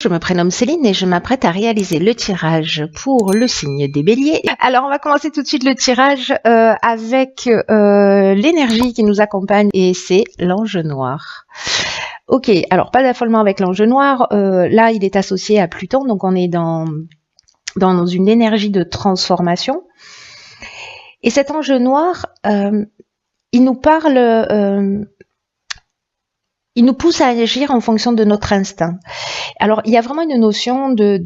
Je me prénomme Céline et je m'apprête à réaliser le tirage pour le signe des béliers. Alors on va commencer tout de suite le tirage avec l'énergie qui nous accompagne et c'est l'ange noir. Ok, alors pas d'affolement avec l'ange noir, là il est associé à Pluton, donc on est dans une énergie de transformation. Et cet ange noir, il nous parle... il nous pousse à agir en fonction de notre instinct. Alors, il y a vraiment une notion de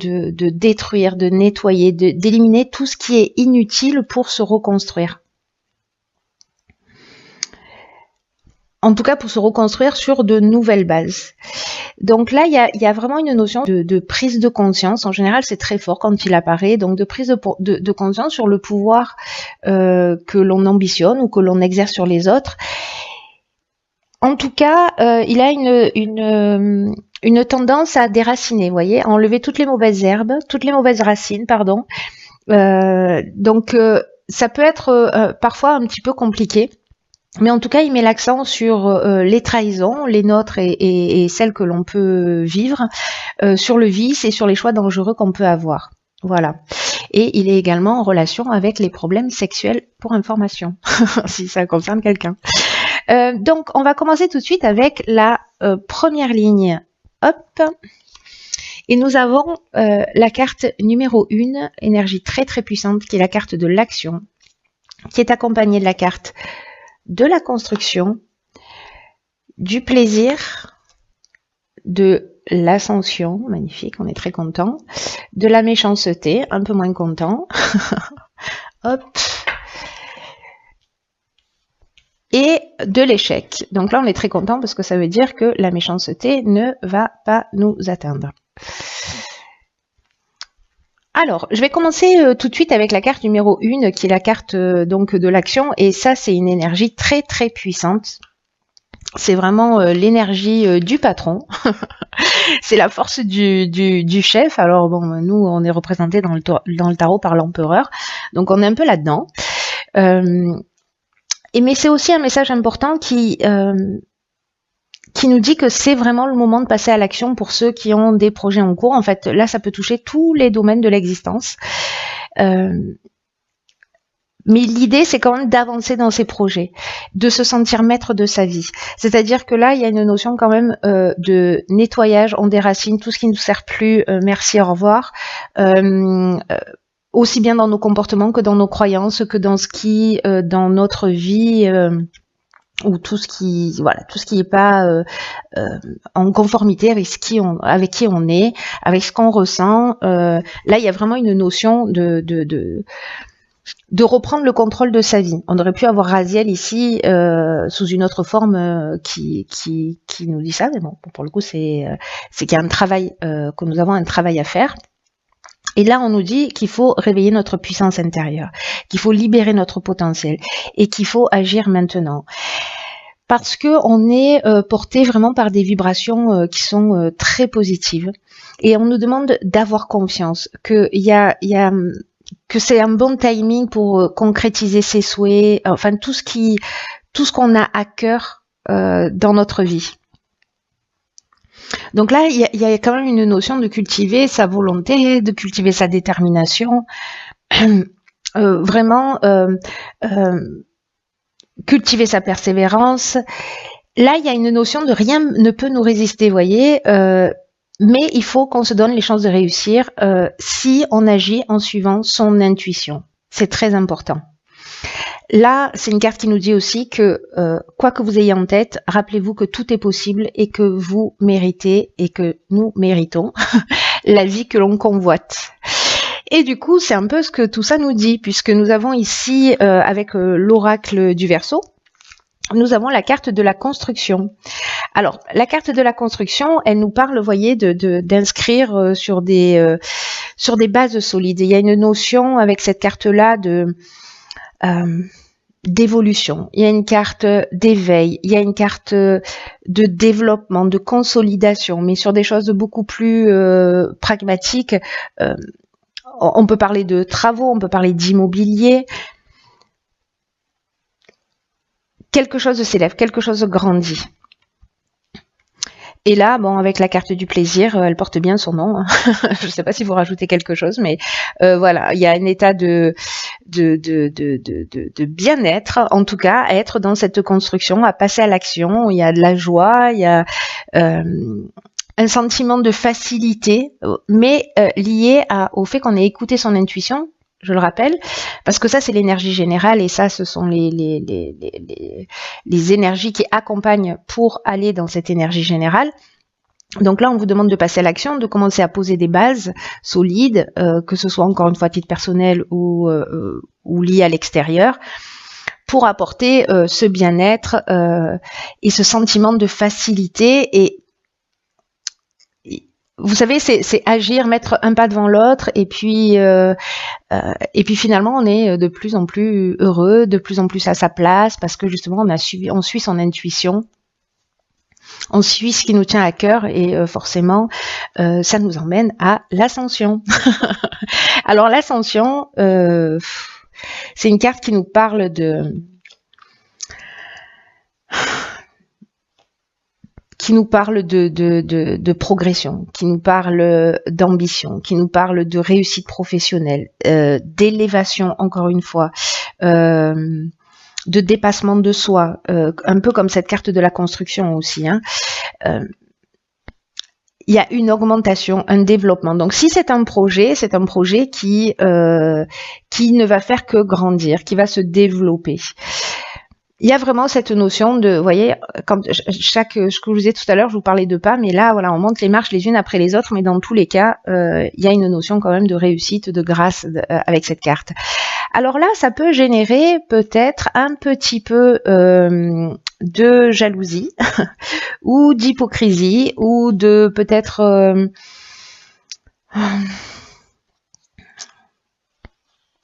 détruire, de nettoyer, d'éliminer tout ce qui est inutile pour se reconstruire. En tout cas, pour se reconstruire sur de nouvelles bases. Donc là, il y a vraiment une notion de prise de conscience. En général, c'est très fort quand il apparaît. Donc, de prise de conscience sur le pouvoir que l'on ambitionne ou que l'on exerce sur les autres. En tout cas, il a une tendance à déraciner, vous voyez, à enlever toutes les mauvaises herbes, toutes les mauvaises racines, pardon. Donc, ça peut être parfois un petit peu compliqué. Mais en tout cas, il met l'accent sur les trahisons, les nôtres et celles que l'on peut vivre, sur le vice et sur les choix dangereux qu'on peut avoir. Voilà. Et il est également en relation avec les problèmes sexuels pour information, si ça concerne quelqu'un. Donc, on va commencer tout de suite avec la première ligne. Hop. Et nous avons la carte numéro 1, énergie très très puissante, qui est la carte de l'action, qui est accompagnée de la carte de la construction, du plaisir, de l'ascension, magnifique, on est très content, de la méchanceté, un peu moins content. Hop. Et de l'échec. Donc là, on est très content parce que ça veut dire que la méchanceté ne va pas nous atteindre. Alors, je vais commencer tout de suite avec la carte numéro 1, qui est la carte donc de l'action. Et ça, c'est une énergie très très puissante. C'est vraiment l'énergie du patron. C'est la force du chef. Alors bon, nous, on est représenté dans le tarot par l'empereur. Donc on est un peu là-dedans. Mais c'est aussi un message important qui nous dit que c'est vraiment le moment de passer à l'action pour ceux qui ont des projets en cours. En fait, là, ça peut toucher tous les domaines de l'existence. Mais l'idée, c'est quand même d'avancer dans ces projets, de se sentir maître de sa vie. C'est-à-dire que là, il y a une notion quand même de nettoyage, on déracine tout ce qui ne nous sert plus, merci, au revoir. Aussi bien dans nos comportements que dans nos croyances, que dans ce qui, dans notre vie, ou tout ce qui est pas en conformité avec qui on est, avec ce qu'on ressent. Là, il y a vraiment une notion de reprendre le contrôle de sa vie. On aurait pu avoir Raziel ici sous une autre forme qui nous dit ça, mais bon, pour le coup, c'est qu'il y a un travail, que nous avons un travail à faire. Et là, on nous dit qu'il faut réveiller notre puissance intérieure, qu'il faut libérer notre potentiel et qu'il faut agir maintenant. Parce que on est porté vraiment par des vibrations qui sont très positives. Et on nous demande d'avoir confiance, que c'est un bon timing pour concrétiser ses souhaits, enfin tout ce qu'on a à cœur dans notre vie. Donc là, il y a quand même une notion de cultiver sa volonté, de cultiver sa détermination, vraiment cultiver sa persévérance. Là, il y a une notion de rien ne peut nous résister, vous voyez, mais il faut qu'on se donne les chances de réussir si on agit en suivant son intuition. C'est très important. Là, c'est une carte qui nous dit aussi que quoi que vous ayez en tête, rappelez-vous que tout est possible et que vous méritez et que nous méritons la vie que l'on convoite. Et du coup, c'est un peu ce que tout ça nous dit, puisque nous avons ici, avec l'oracle du Verseau, nous avons la carte de la construction. Alors, la carte de la construction, elle nous parle, vous voyez, d'inscrire sur des bases solides. Il y a une notion avec cette carte-là d'évolution, il y a une carte d'éveil, il y a une carte de développement, de consolidation, mais sur des choses beaucoup plus pragmatiques. On peut parler de travaux, on peut parler d'immobilier. Quelque chose s'élève, quelque chose grandit. Et là, bon, avec la carte du plaisir, elle porte bien son nom. Hein. Je ne sais pas si vous rajoutez quelque chose, mais voilà, il y a un état de bien-être, en tout cas, à être dans cette construction, à passer à l'action. Il y a de la joie, il y a un sentiment de facilité, mais lié au fait qu'on ait écouté son intuition. Je le rappelle, parce que ça c'est l'énergie générale et ça ce sont les énergies qui accompagnent pour aller dans cette énergie générale. Donc là on vous demande de passer à l'action, de commencer à poser des bases solides, que ce soit encore une fois à titre personnel ou lié à l'extérieur, pour apporter ce bien-être et ce sentiment de facilité. Et vous savez, c'est agir, mettre un pas devant l'autre, et puis finalement, on est de plus en plus heureux, de plus en plus à sa place, parce que justement, on suit son intuition, on suit ce qui nous tient à cœur, et forcément, ça nous emmène à l'ascension. Alors l'ascension, c'est une carte qui nous parle de progression, qui nous parle d'ambition, qui nous parle de réussite professionnelle, d'élévation, encore une fois, de dépassement de soi, un peu comme cette carte de la construction aussi. Hein. Il y a une augmentation, un développement. Donc si c'est un projet qui ne va faire que grandir, qui va se développer. Il y a vraiment cette notion de, vous voyez, ce que je vous disais tout à l'heure, je vous parlais de pas, mais là, voilà, on monte les marches les unes après les autres, mais dans tous les cas, il y a une notion quand même de réussite, de grâce avec cette carte. Alors là, ça peut générer peut-être un petit peu de jalousie ou d'hypocrisie ou de peut-être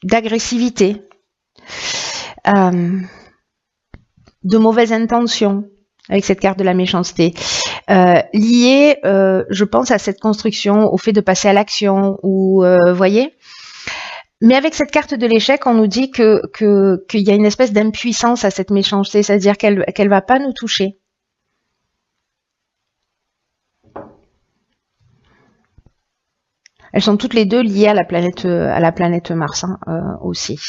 d'agressivité. De mauvaises intentions avec cette carte de la méchanceté, liées, je pense, à cette construction, au fait de passer à l'action, ou voyez. Mais avec cette carte de l'échec, on nous dit qu'il y a une espèce d'impuissance à cette méchanceté, c'est-à-dire qu'elle va pas nous toucher. Elles sont toutes les deux liées à la planète Mars aussi.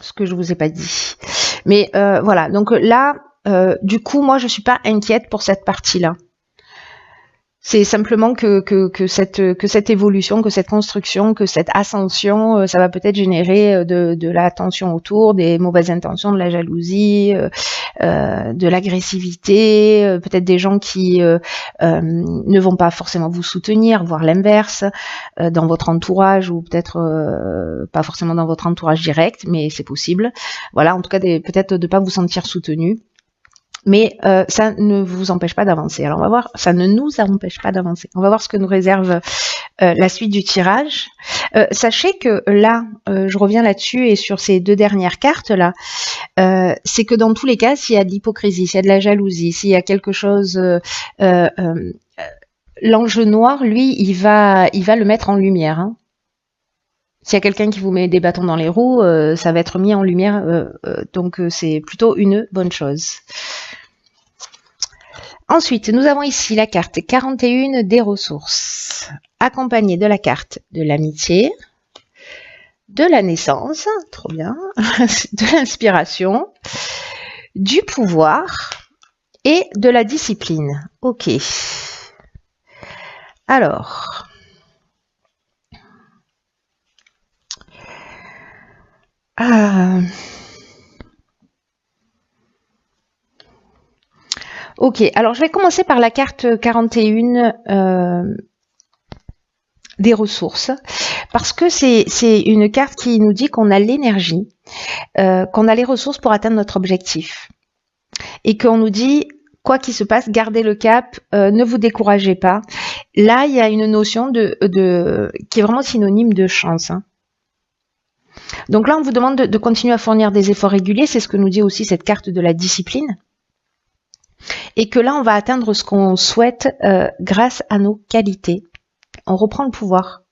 Ce que je vous ai pas dit. Mais voilà, donc là, du coup, moi, je suis pas inquiète pour cette partie-là. C'est simplement que cette évolution, que cette construction, que cette ascension, ça va peut-être générer de la tension autour, des mauvaises intentions, de la jalousie, de l'agressivité, peut-être des gens qui ne vont pas forcément vous soutenir, voire l'inverse, dans votre entourage, ou peut-être pas forcément dans votre entourage direct, mais c'est possible. Voilà, en tout cas, peut-être de pas vous sentir soutenu. Mais ça ne vous empêche pas d'avancer. Alors on va voir, ça ne nous empêche pas d'avancer. On va voir ce que nous réserve la suite du tirage. Sachez que là, je reviens là-dessus et sur ces deux dernières cartes là, c'est que dans tous les cas, s'il y a de l'hypocrisie, s'il y a de la jalousie, s'il y a quelque chose, l'ange noir, lui, il va le mettre en lumière. Hein. S'il y a quelqu'un qui vous met des bâtons dans les roues, ça va être mis en lumière, donc c'est plutôt une bonne chose. Ensuite, nous avons ici la carte 41 des ressources, accompagnée de la carte de l'amitié, de la naissance, trop bien, de l'inspiration, du pouvoir et de la discipline. Ok. Alors... Ok, alors je vais commencer par la carte 41 des ressources, parce que c'est une carte qui nous dit qu'on a l'énergie, qu'on a les ressources pour atteindre notre objectif, et qu'on nous dit, quoi qu'il se passe, gardez le cap, ne vous découragez pas. Là, il y a une notion qui est vraiment synonyme de chance, hein. Donc là, on vous demande de continuer à fournir des efforts réguliers, c'est ce que nous dit aussi cette carte de la discipline. Et que là, on va atteindre ce qu'on souhaite grâce à nos qualités. On reprend le pouvoir.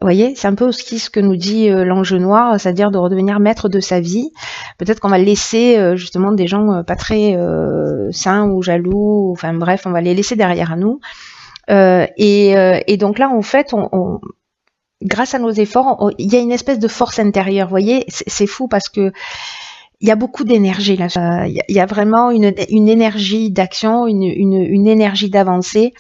Vous voyez, c'est un peu aussi ce que nous dit l'ange noir, c'est-à-dire de redevenir maître de sa vie. Peut-être qu'on va laisser justement des gens pas très sains ou jaloux, enfin bref, on va les laisser derrière nous. Et donc là, en fait, grâce à nos efforts, il y a une espèce de force intérieure. Vous voyez, c'est fou parce que il y a beaucoup d'énergie là. Il y a vraiment une énergie d'action, une énergie d'avancée.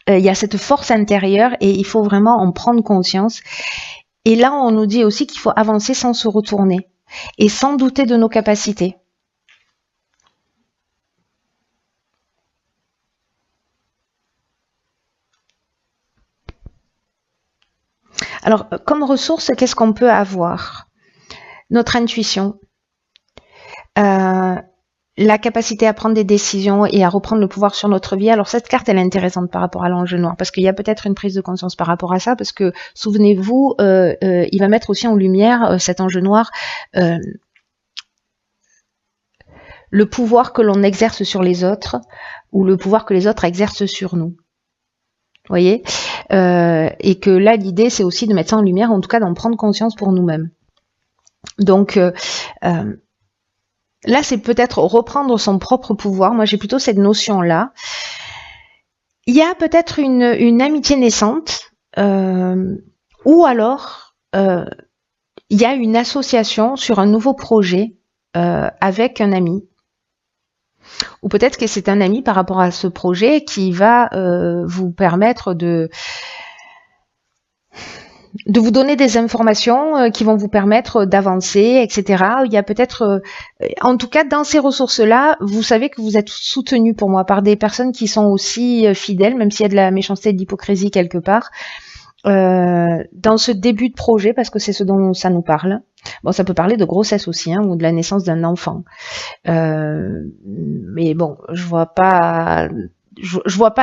Il y a cette force intérieure et il faut vraiment en prendre conscience. Et là, on nous dit aussi qu'il faut avancer sans se retourner et sans douter de nos capacités. Alors, comme ressource, qu'est-ce qu'on peut avoir? Notre intuition. La capacité à prendre des décisions et à reprendre le pouvoir sur notre vie. Alors cette carte, elle est intéressante par rapport à l'ange noir, parce qu'il y a peut-être une prise de conscience par rapport à ça, parce que, souvenez-vous, il va mettre aussi en lumière, cet ange noir, le pouvoir que l'on exerce sur les autres, ou le pouvoir que les autres exercent sur nous. Vous voyez, et que là, l'idée, c'est aussi de mettre ça en lumière, en tout cas d'en prendre conscience pour nous-mêmes. Donc, là, c'est peut-être reprendre son propre pouvoir. Moi, j'ai plutôt cette notion-là. Il y a peut-être une amitié naissante, ou alors il y a une association sur un nouveau projet avec un ami. Ou peut-être que c'est un ami par rapport à ce projet qui va vous permettre de vous donner des informations qui vont vous permettre d'avancer, etc. Il y a peut-être, en tout cas, dans ces ressources-là, vous savez que vous êtes soutenu pour moi par des personnes qui sont aussi fidèles, même s'il y a de la méchanceté et de l'hypocrisie quelque part, dans ce début de projet, parce que c'est ce dont ça nous parle. Bon, ça peut parler de grossesse aussi, hein, ou de la naissance d'un enfant. Mais bon, je vois pas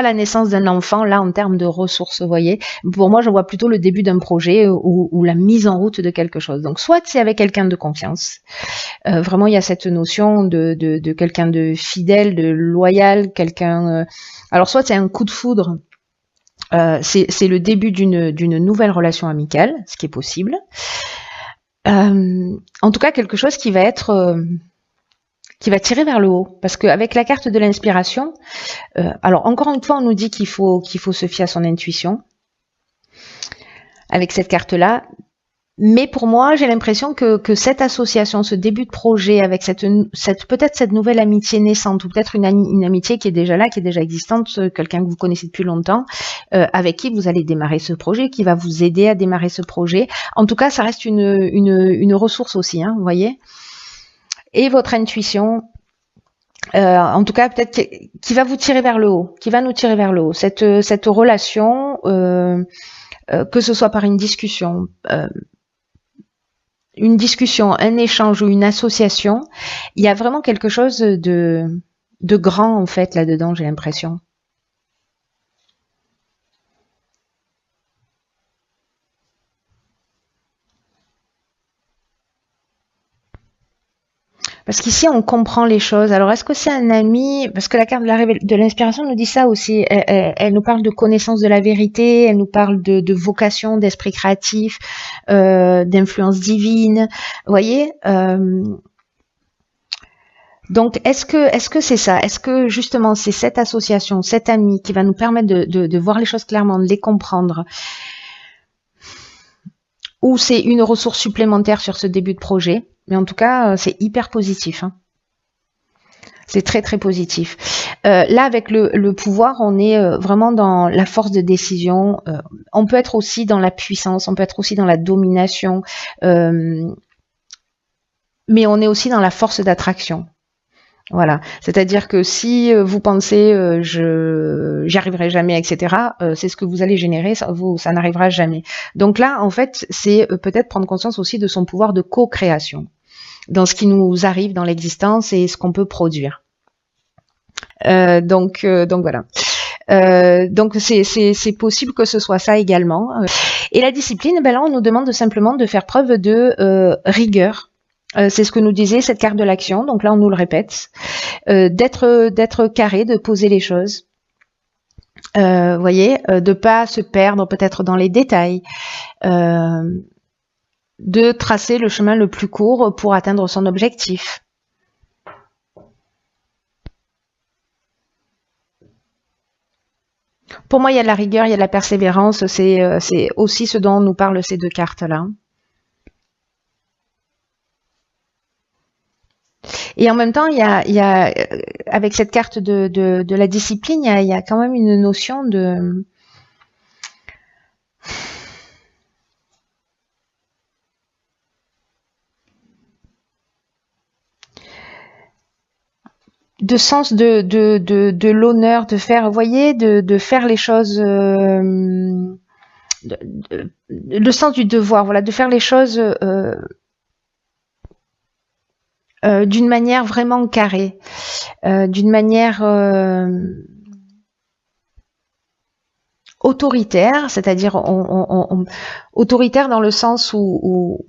la naissance d'un enfant là en termes de ressources, vous voyez. Pour moi, je vois plutôt le début d'un projet ou la mise en route de quelque chose. Donc, soit c'est avec quelqu'un de confiance. Vraiment, il y a cette notion de quelqu'un de fidèle, de loyal, quelqu'un. Alors, soit c'est un coup de foudre. C'est le début d'une nouvelle relation amicale, ce qui est possible. En tout cas, quelque chose qui va être qui va tirer vers le haut, parce qu'avec la carte de l'inspiration, alors encore une fois, on nous dit qu'il faut se fier à son intuition avec cette carte-là, mais pour moi, j'ai l'impression que cette association, ce début de projet, avec peut-être cette nouvelle amitié naissante, ou peut-être une amitié qui est déjà là, qui est déjà existante, quelqu'un que vous connaissez depuis longtemps, avec qui vous allez démarrer ce projet, qui va vous aider à démarrer ce projet. En tout cas, ça reste une ressource aussi, hein, vous voyez. Et votre intuition, en tout cas peut-être qui va vous tirer vers le haut, qui va nous tirer vers le haut. Cette relation, que ce soit par une discussion, un échange ou une association, il y a vraiment quelque chose de grand en fait là-dedans, j'ai l'impression. Parce qu'ici, on comprend les choses. Alors, est-ce que c'est un ami? Parce que la carte de l'inspiration nous dit ça aussi. Elle nous parle de connaissance de la vérité, elle nous parle de vocation, d'esprit créatif, d'influence divine. Vous voyez, donc, est-ce que c'est ça? Est-ce que justement c'est cette association, cet ami qui va nous permettre de voir les choses clairement, de les comprendre? Ou c'est une ressource supplémentaire sur ce début de projet? Mais en tout cas, c'est hyper positif. Hein. C'est très très positif. Là, avec le pouvoir, on est vraiment dans la force de décision. On peut être aussi dans la puissance, on peut être aussi dans la domination. Mais on est aussi dans la force d'attraction. Voilà, c'est-à-dire que si vous pensez j'y arriverai jamais, etc., c'est ce que vous allez générer, ça n'arrivera jamais. Donc là, en fait, c'est peut-être prendre conscience aussi de son pouvoir de co-création dans ce qui nous arrive dans l'existence et ce qu'on peut produire. Donc voilà. Donc c'est possible que ce soit ça également. Et la discipline, ben là, on nous demande simplement de faire preuve de rigueur. C'est ce que nous disait cette carte de l'action, donc là on nous le répète, d'être carré, de poser les choses, Vous voyez, de pas se perdre peut-être dans les détails, de tracer le chemin le plus court pour atteindre son objectif. Pour moi, il y a de la rigueur, il y a de la persévérance, c'est aussi ce dont nous parlent ces deux cartes-là. Et en même temps, il y a avec cette carte de la discipline, il y a quand même une notion de sens de l'honneur, de faire, vous voyez, de faire les choses, le sens du devoir, voilà, de faire les choses d'une manière vraiment carrée, d'une manière autoritaire, c'est-à-dire autoritaire dans le sens où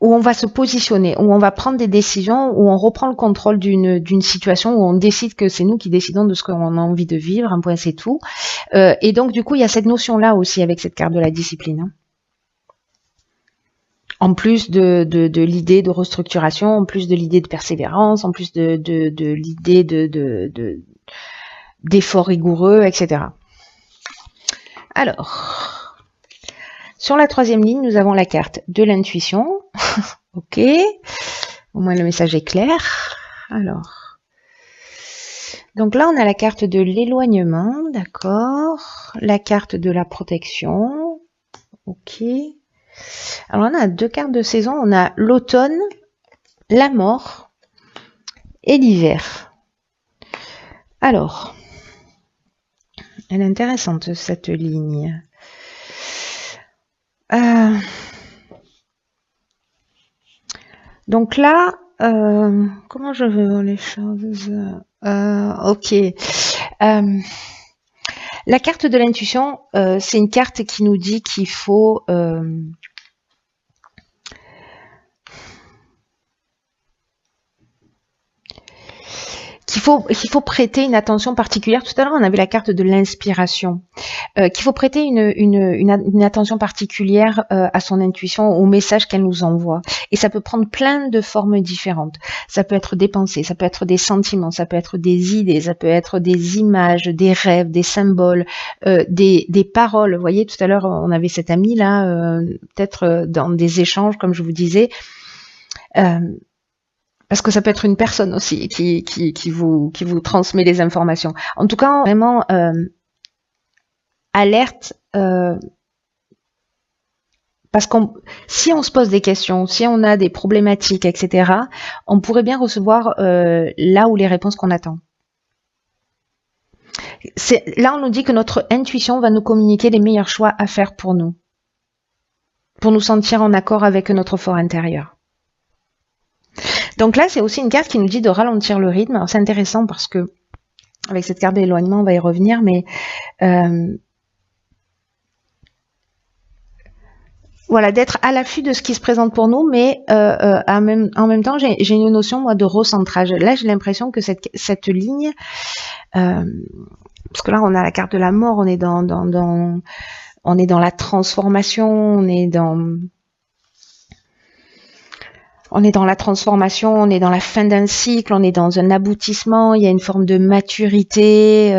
on va se positionner, où on va prendre des décisions, où on reprend le contrôle d'une situation, où on décide que c'est nous qui décidons de ce qu'on a envie de vivre, un point c'est tout. Et donc du coup, il y a cette notion-là aussi avec cette carte de la discipline. Hein. En plus de l'idée de restructuration, en plus de l'idée de persévérance, en plus de l'idée d'efforts rigoureux, etc. Alors, sur la troisième ligne, nous avons la carte de l'intuition. Ok, au moins le message est clair. Alors, donc là, on a la carte de l'éloignement, d'accord. La carte de la protection. Ok. Alors, on a deux cartes de saison. On a l'automne, la mort et l'hiver. Alors, elle est intéressante, cette ligne. Donc là, comment je veux voir les choses? Ok. La carte de l'intuition, c'est une carte qui nous dit qu'il faut qu'il faut prêter une attention particulière. Tout à l'heure, on avait la carte de l'inspiration. Qu'il faut prêter une attention particulière à son intuition, au message qu'elle nous envoie. Et ça peut prendre plein de formes différentes. Ça peut être des pensées, ça peut être des sentiments, ça peut être des idées, ça peut être des images, des rêves, des symboles, des paroles. Vous voyez, tout à l'heure, on avait cet ami là, peut-être dans des échanges, comme je vous disais. Parce que ça peut être une personne aussi qui vous transmet les informations. En tout cas, vraiment alerte, parce qu'on, si on se pose des questions, si on a des problématiques, etc., on pourrait bien recevoir là où les réponses qu'on attend. Là, on nous dit que notre intuition va nous communiquer les meilleurs choix à faire pour nous sentir en accord avec notre fort intérieur. Donc là, c'est aussi une carte qui nous dit de ralentir le rythme. Alors c'est intéressant parce que avec cette carte d'éloignement, on va y revenir, mais voilà, d'être à l'affût de ce qui se présente pour nous, mais en même temps, j'ai une notion moi de recentrage. Là, j'ai l'impression que cette ligne, parce que là, on a la carte de la mort, on est dans la transformation, on est dans la transformation, on est dans la fin d'un cycle, on est dans un aboutissement, il y a une forme de maturité.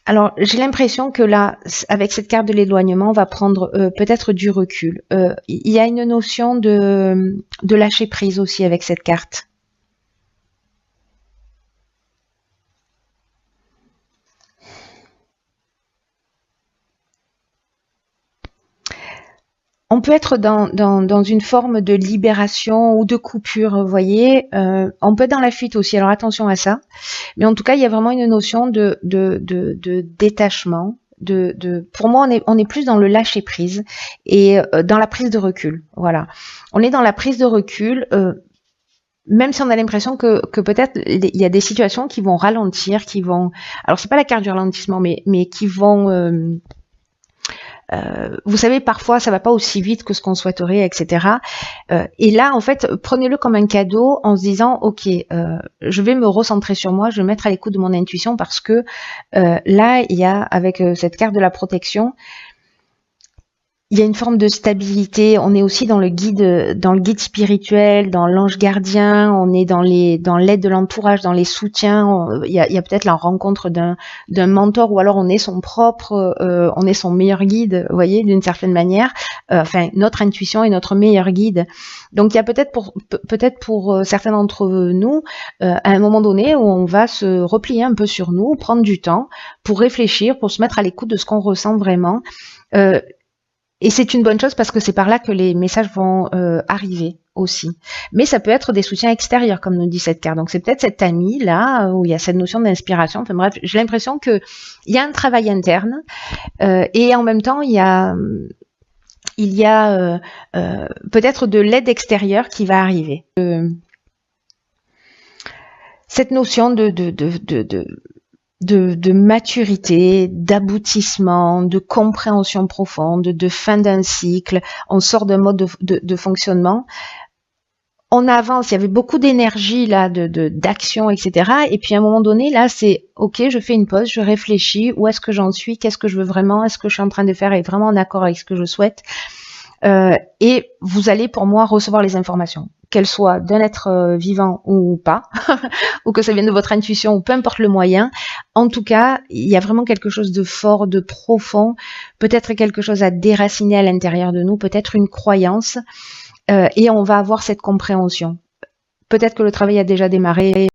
Alors, j'ai l'impression que là, avec cette carte de l'éloignement, on va prendre peut-être du recul. Il y a une notion de lâcher prise aussi avec cette carte. On peut être dans une forme de libération ou de coupure, vous voyez. On peut être dans la fuite aussi, alors attention à ça. Mais en tout cas, il y a vraiment une notion de détachement. Pour moi, on est plus dans le lâcher prise et dans la prise de recul. Voilà. On est dans la prise de recul, même si on a l'impression que peut-être il y a des situations qui vont ralentir, qui vont. Alors c'est pas la carte du ralentissement, mais qui vont vous savez, parfois ça va pas aussi vite que ce qu'on souhaiterait, etc. Et là, en fait, prenez-le comme un cadeau en se disant, ok, je vais me recentrer sur moi, je vais me mettre à l'écoute de mon intuition parce que là, il y a, avec cette carte de la protection, il y a une forme de stabilité. On est aussi dans le guide spirituel, dans l'ange gardien. On est dans l'aide de l'entourage, dans les soutiens. Il y a peut-être la rencontre d'un mentor, ou alors on est son propre, on est son meilleur guide. Vous voyez, d'une certaine manière. Enfin, notre intuition est notre meilleur guide. Donc, il y a peut-être pour certains d'entre nous, à un moment donné, où on va se replier un peu sur nous, prendre du temps pour réfléchir, pour se mettre à l'écoute de ce qu'on ressent vraiment. Et c'est une bonne chose parce que c'est par là que les messages vont arriver aussi. Mais ça peut être des soutiens extérieurs, comme nous dit cette carte. Donc c'est peut-être cette amie là où il y a cette notion d'inspiration. Enfin bref, j'ai l'impression que il y a un travail interne et en même temps il y a peut-être de l'aide extérieure qui va arriver. Cette notion de maturité, d'aboutissement, de compréhension profonde, de fin d'un cycle, on sort d'un mode de fonctionnement, on avance, il y avait beaucoup d'énergie là, d'action, etc. Et puis à un moment donné, là, c'est ok, je fais une pause, je réfléchis, où est-ce que j'en suis, qu'est-ce que je veux vraiment, est-ce que je suis en train de faire est vraiment en accord avec ce que je souhaite, et vous allez pour moi recevoir les informations, qu'elles soient d'un être vivant ou pas, ou que ça vienne de votre intuition, ou peu importe le moyen. En tout cas, il y a vraiment quelque chose de fort, de profond, peut-être quelque chose à déraciner à l'intérieur de nous, peut-être une croyance, et on va avoir cette compréhension. Peut-être que le travail a déjà démarré.